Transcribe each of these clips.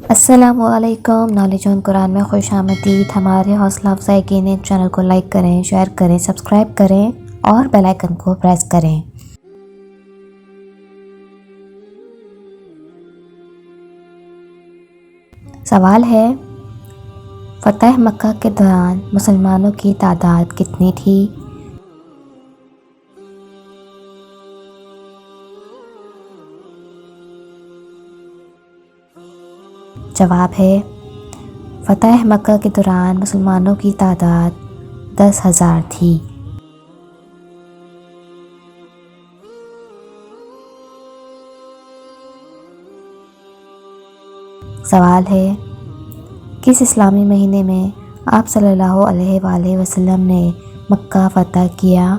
السلام علیکم، knowledge on قرآن میں خوش آمدید۔ ہمارے حوصلہ افزائی کے لیے چینل کو لائک کریں، شیئر کریں، سبسکرائب کریں اور بیل آئیکن کو پریس کریں۔ سوال ہے، فتح مکہ کے دوران مسلمانوں کی تعداد کتنی تھی؟ جواب ہے، فتح مکہ کے دوران مسلمانوں کی تعداد 10,000 تھی۔ سوال ہے، کس اسلامی مہینے میں آپ صلی اللہ علیہ وآلہ وسلم نے مکہ فتح کیا؟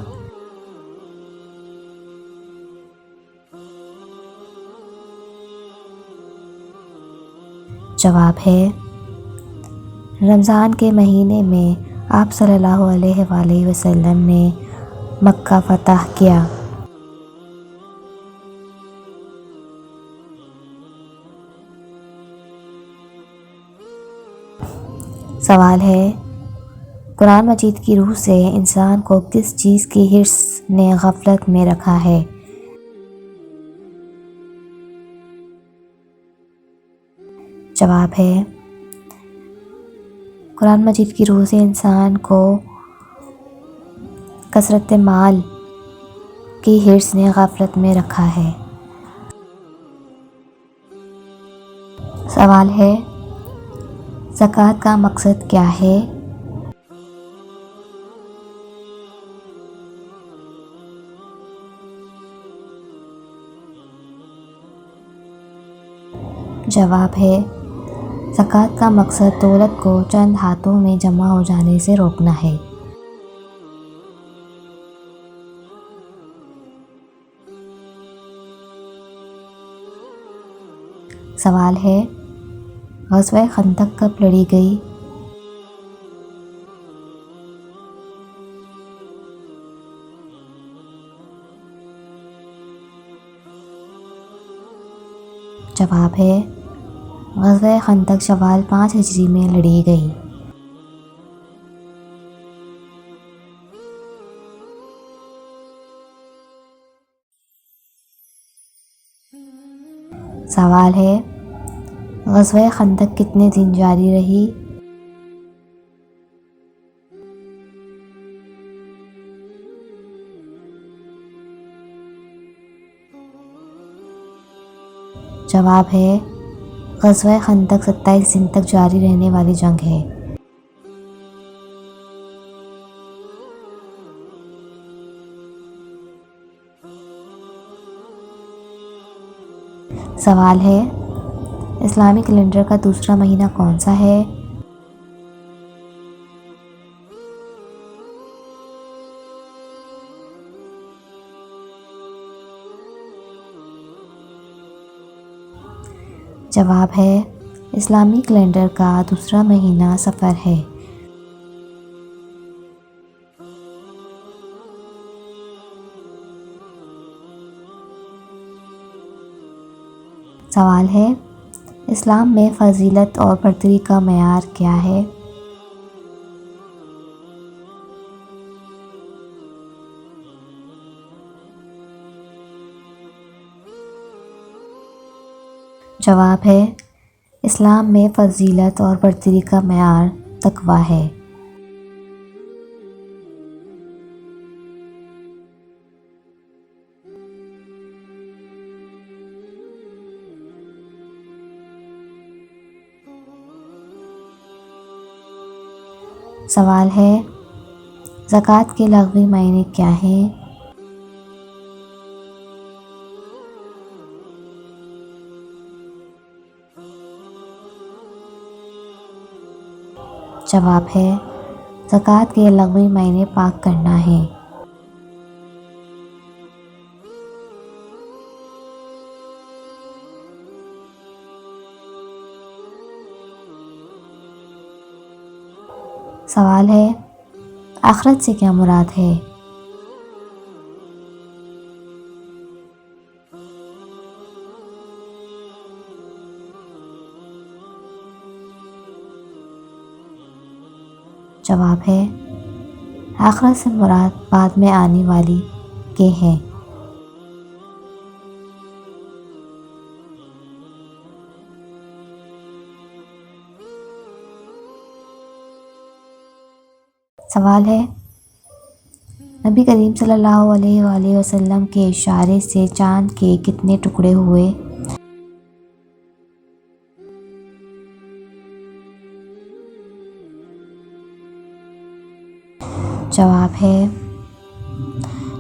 جواب ہے، رمضان کے مہینے میں آپ صلی اللہ علیہ وآلہ وسلم نے مکہ فتح کیا۔ سوال ہے، قرآن مجید کی روح سے انسان کو کس چیز کی حرص نے غفلت میں رکھا ہے؟ جواب ہے، قرآن مجید کی روح سے انسان کو کثرت مال کی حرص نے غفلت میں رکھا ہے۔ سوال ہے، زکوٰۃ کا مقصد کیا ہے؟ جواب ہے، زکوٰۃ کا مقصد دولت کو چند ہاتھوں میں جمع ہو جانے سے روکنا ہے۔ سوال ہے، غزوہ خندق کب لڑی گئی؟ جواب ہے، غزوہ خندق شوال 5 ہجری میں لڑی گئی۔ سوال ہے، غزوہ خندق کتنے دن جاری رہی؟ جواب ہے، غزوہ خندق 27 دن تک جاری رہنے والی جنگ ہے۔ سوال ہے، اسلامی کیلنڈر کا دوسرا مہینہ کون سا ہے؟ جواب ہے، اسلامی کیلنڈر کا دوسرا مہینہ صفر ہے۔ سوال ہے، اسلام میں فضیلت اور برتری کا معیار کیا ہے؟ جواب ہے، اسلام میں فضیلت اور برتری کا معیار تقویٰ ہے۔ سوال ہے، زکوٰۃ کے لغوی معنی کیا ہیں؟ جواب ہے، زکوٰۃ کے لغوی معنی پاک کرنا ہے۔ سوال ہے، آخرت سے کیا مراد ہے؟ جواب ہے آخرت سے مراد بعد میں آنے والی کے ہیں۔ سوال ہے نبی کریم صلی اللہ علیہ وآلہ وسلم کے اشارے سے چاند کے کتنے ٹکڑے ہوئے؟ جواب ہے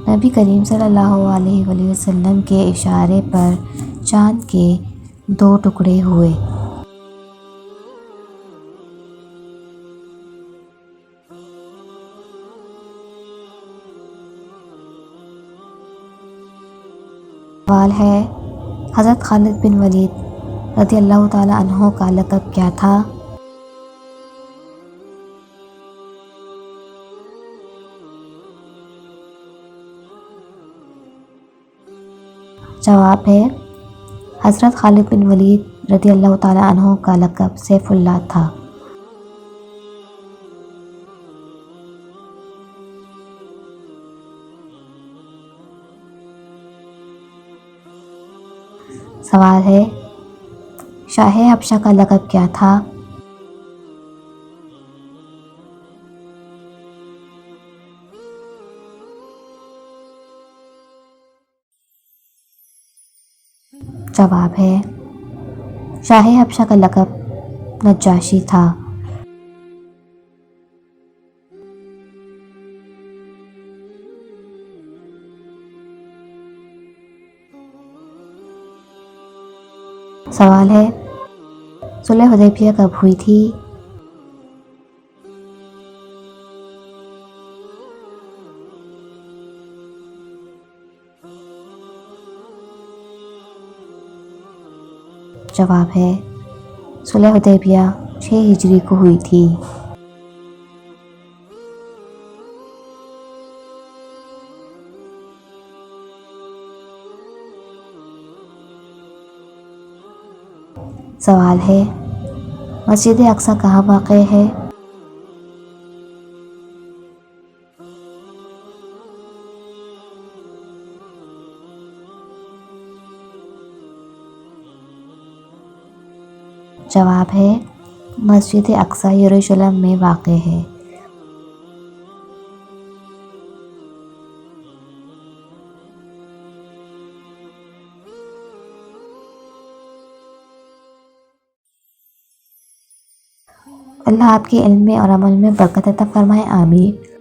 نبی کریم صلی اللہ علیہ وآلہ وسلم کے اشارے پر چاند کے 2 ٹکڑے ہوئے۔ سوال ہے حضرت خالد بن ولید رضی اللہ تعالی عنہ کا لقب کیا تھا؟ جواب ہے حضرت خالد بن ولید رضی اللہ تعالی عنہ کا لقب سیف اللہ تھا۔ سوال ہے شاہ حبشہ کا لقب کیا تھا؟ جواب ہے شاہ حبشہ کا لقب نجاشی تھا۔ سوال ہے صلح حدیبیہ کب ہوئی تھی؟ جواب ہے صلح حدیبیہ 6 ہجری کو ہوئی تھی۔ سوال ہے مسجد اقصی کہاں واقع ہے؟ جواب ہے مسجد اقصی یروشلم میں واقع ہے۔ اللہ آپ کے علم میں اور عمل میں برکت عطا فرمائے، آمین۔